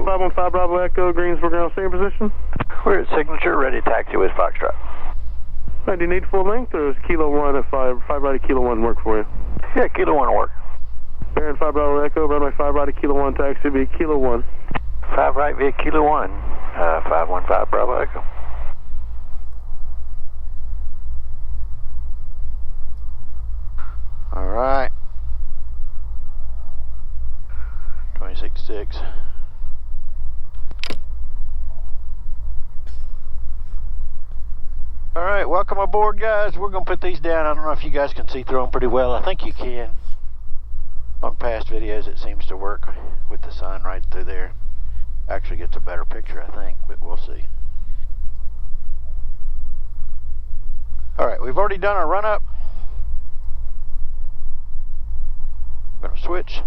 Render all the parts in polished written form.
515 Bravo Echo, Greensboro ground same position. We're at signature, ready to taxi with Foxtrot. Do you need full length or is Kilo 1 at 5 right at Kilo 1 work for you? Yeah, Kilo 1 will work. Baron 5 Bravo Echo, runway 5 right at Kilo 1, taxi via Kilo 1. 5 right via Kilo 1, 515 Bravo Echo. All right. 26.6. All right, welcome aboard, guys. We're going to put these down. I don't know if you guys can see through them pretty well. I think you can. On past videos, it seems to work with the sun right through there. Actually gets a better picture, I think, but we'll see. All right, we've already done our run-up. I'm going to switch.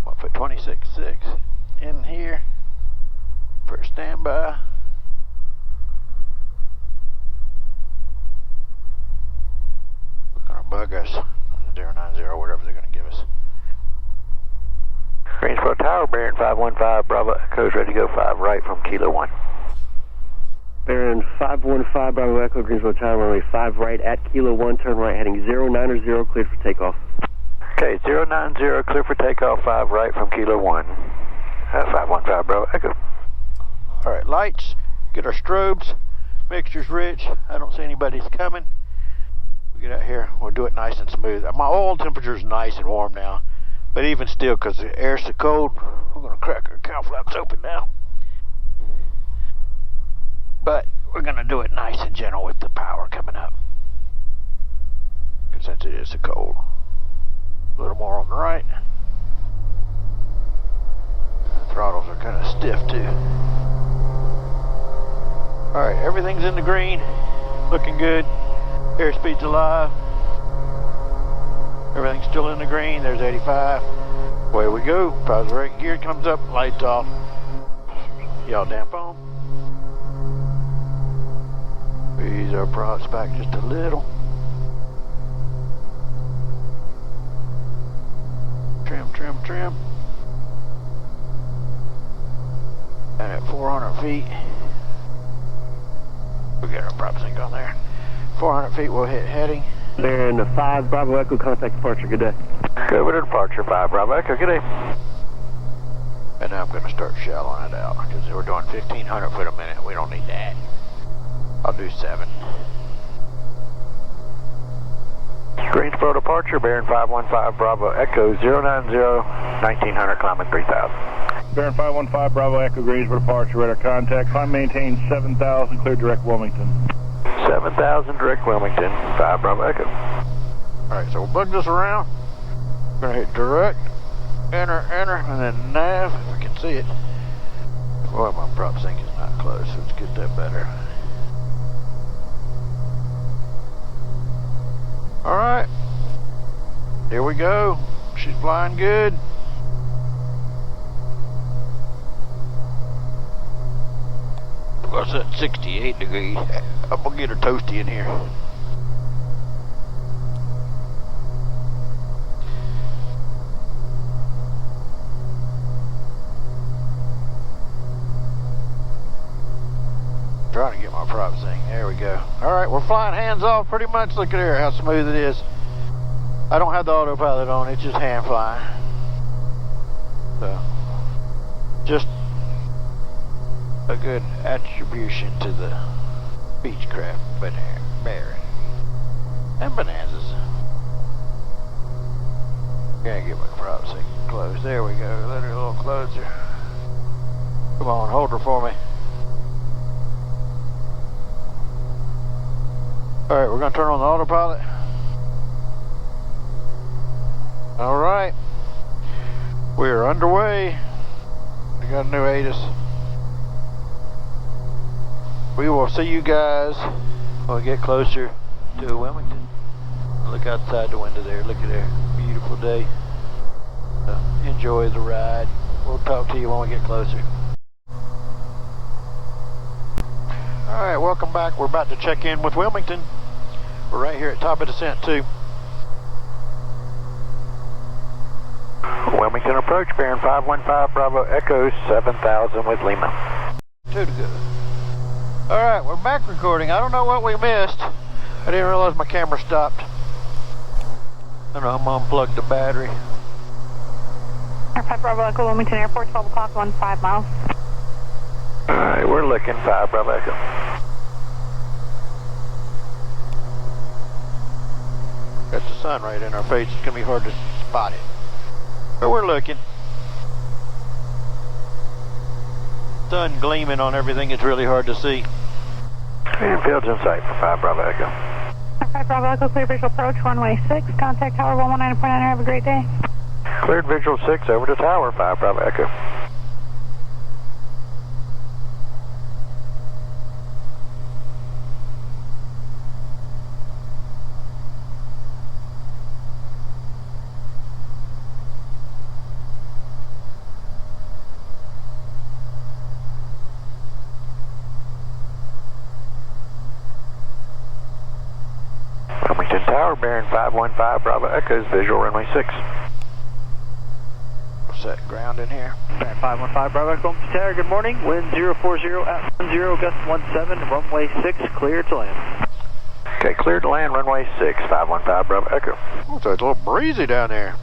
I'll put 26.6 in here for standby. They're going to bug us. 090, whatever they're going to give us. Greensboro Tower, Baron 515 Bravo Echo's ready to go 5 right from Kilo 1. Baron 515 Bravo Echo, Greensboro Tower, runway 5 right at Kilo 1, turn right heading 090, cleared for takeoff. Okay, 090, clear for takeoff, 5 right from Kilo 1, 515 Bravo Echo. All right, lights, get our strobes, mixture's rich. I don't see anybody's coming. We get out here, we'll do it nice and smooth. My oil temperature is nice and warm now, but even still, because the air's so cold, we're going to crack our cowl flaps open now. But we're going to do it nice and gentle with the power coming up, because since it is so cold. A little more on the right. The throttles are kind of stiff too. Alright, everything's in the green. Looking good. Airspeed's alive. Everything's still in the green. There's 85. Away we go. Pause brake. Gear comes up. Lights off. Y'all damp on. Ease our props back just a little. Trim, trim, trim. And at 400 feet, we'll get our prop sync on there. 400 feet, we'll hit heading. Baron 5 Bravo Echo, contact departure, good day. Go over to departure, 5 Bravo Echo, good day. And now I'm going to start shallowing it out, because we're doing 1,500 foot a minute. We don't need that. I'll do 7. Greensboro departure, Baron 515 Bravo Echo 090, 1900 climbing 3000. Baron 515 Bravo Echo, Greensboro departure, radar contact. Climb maintain 7,000, clear direct Wilmington. 7,000 direct Wilmington, 5 Bravo Echo. Alright, so we'll bug this around. We're going to hit direct, enter, and then nav, if we can see it. Boy, my prop sync is not close. Let's get that better. Alright, here we go. She's flying good. What's that, 68 degrees? I'm gonna get her toasty in here. Trying to get my prop sync. There we go. Alright, we're flying hands off pretty much. Look at there, how smooth it is. I don't have the autopilot on, it's just hand flying. So, just a good attribution to the Beechcraft Baron and Bonanzas. Gotta get my prop sync close. There we go. Let her a little closer. Come on, hold her for me. Alright, we're going to turn on the autopilot. Alright. We are underway. We got a new ATIS. We will see you guys when we get closer to Wilmington. Look outside the window there. Look at there. Beautiful day. Enjoy the ride. We'll talk to you when we get closer. Alright, welcome back. We're about to check in with Wilmington. We're right here at top of descent too. Wilmington. Wilmington approach, Baron 515 Bravo Echo 7000 with Lima. 2 to go. Alright, we're back recording. I don't know what we missed. I didn't realize my camera stopped. I don't know, I'm unplugged the battery. Airport Bravo Echo, Wilmington Airport, 12 o'clock, 15 miles. Alright, we're looking 5 Bravo Echo. Got the sun right in our face, it's going to be hard to spot it. But we're looking. Sun gleaming on everything, it's really hard to see. And field's in sight for 5 Bravo Echo. 5 Bravo Echo, clear visual approach, runway 6, contact tower 119.9, have a great day. Cleared visual 6 over to tower, 5 Bravo Echo. Wilmington Tower, Baron 515 Bravo Echoes, visual runway 6. Set ground in here. Baron 515 Bravo Echo, Tower, good morning. Wind 040 at 10, gust 17, runway 6, clear to land. Okay, clear to land, runway 6, 515 Bravo Echo. Oh, so it's a little breezy down there.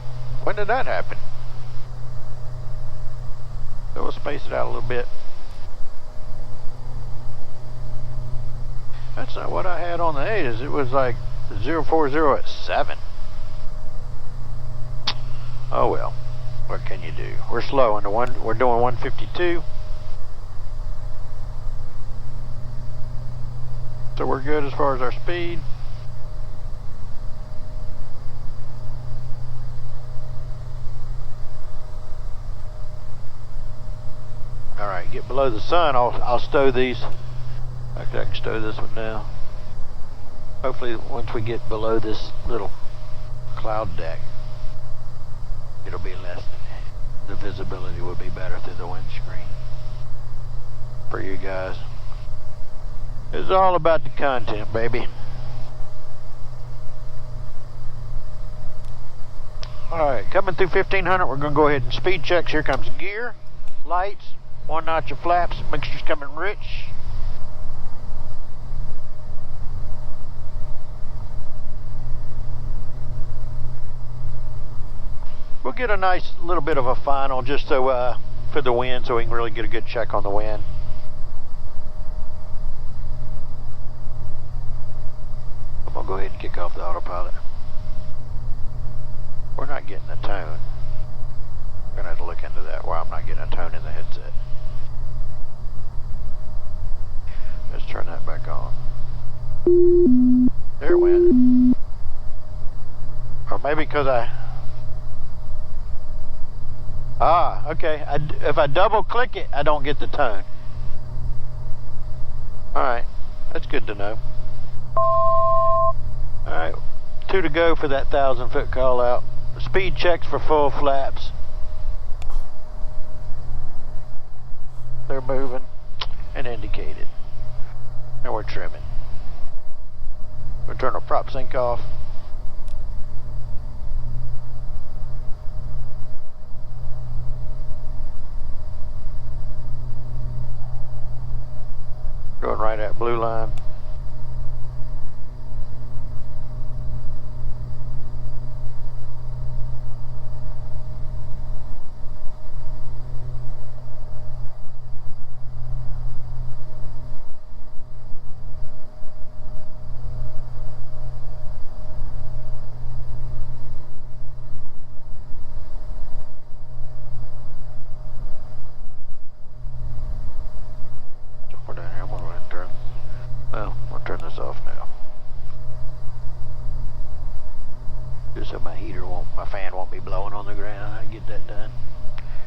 When did that happen? So we'll space it out a little bit. That's not what I had on the 8s. It was like 040 at 7. Oh well, what can you do? We're slow into we're doing 152. So we're good as far as our speed. All right, get below the sun. I'll stow these. I can stow this one now. Hopefully once we get below this little cloud deck, it'll be less, the visibility will be better through the windscreen for you guys. It's all about the content, baby. Alright, coming through 1500, we're going to go ahead and speed checks. Here comes gear, lights, 1 notch of flaps, mixture's coming rich. We'll get a nice little bit of a final just so for the wind, so we can really get a good check on the wind. I'm gonna go ahead and kick off the autopilot. We're not getting a tone. We're gonna have to look into that, why I'm not getting a tone in the headset. Let's turn that back on. There it went. Or maybe because okay. If I double click it, I don't get the tone. Alright, that's good to know. Alright, 2 to go for that 1,000-foot call out. Speed checks for full flaps. They're moving and indicated. And we're trimming. We'll turn our prop sync off. Going right at blue line. Turn this off now. Just so my fan won't be blowing on the ground. I get that done.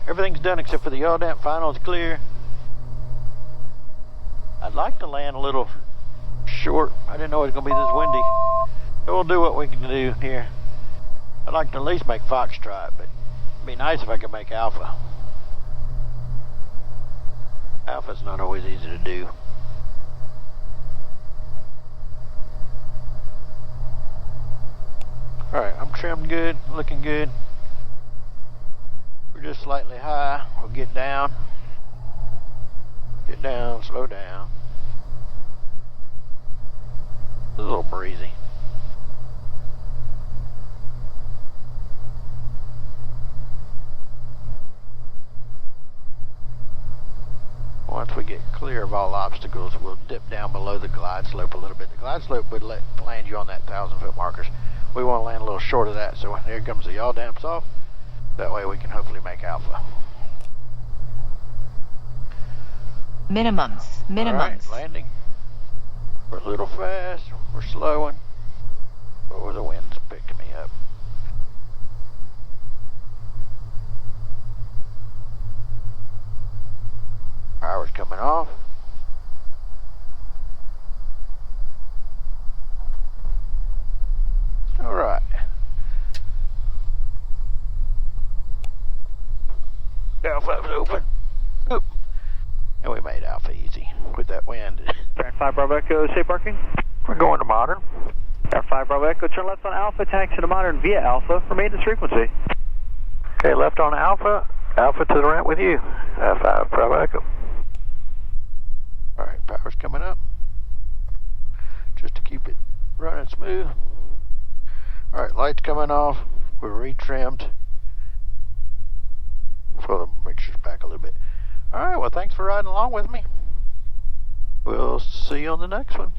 Everything's done except for the yaw damp. Final's clear. I'd like to land a little short. I didn't know it was going to be this windy. So we'll do what we can do here. I'd like to at least make Foxtrot, but it'd be nice if I could make Alpha. Alpha's not always easy to do. Alright, I'm trimmed good, looking good. We're just slightly high. We'll get down, slow down. It's a little breezy. Once we get clear of all obstacles, we'll dip down below the glide slope a little bit. The glide slope would land you on that 1,000-foot markers. We want to land a little short of that, so here comes the yaw damps off. That way we can hopefully make alpha. Minimums. All right, landing. We're a little fast. We're slowing. Oh, the wind's picking me up. Power's coming off. All right. Alpha was open. Oop. And we made alpha easy with that wind. Baron 5 Bravo Echo, safe parking. We're going to modern. Baron 5 Bravo Echo, turn left on Alpha, taxi to modern via Alpha for maintenance frequency. Okay, left on Alpha. Alpha to the ramp with you. 5 Bravo Echo. All right, power's coming up. Just to keep it running smooth. All right, lights coming off. We're retrimmed. Pull the mixtures back a little bit. All right, well, thanks for riding along with me. We'll see you on the next one.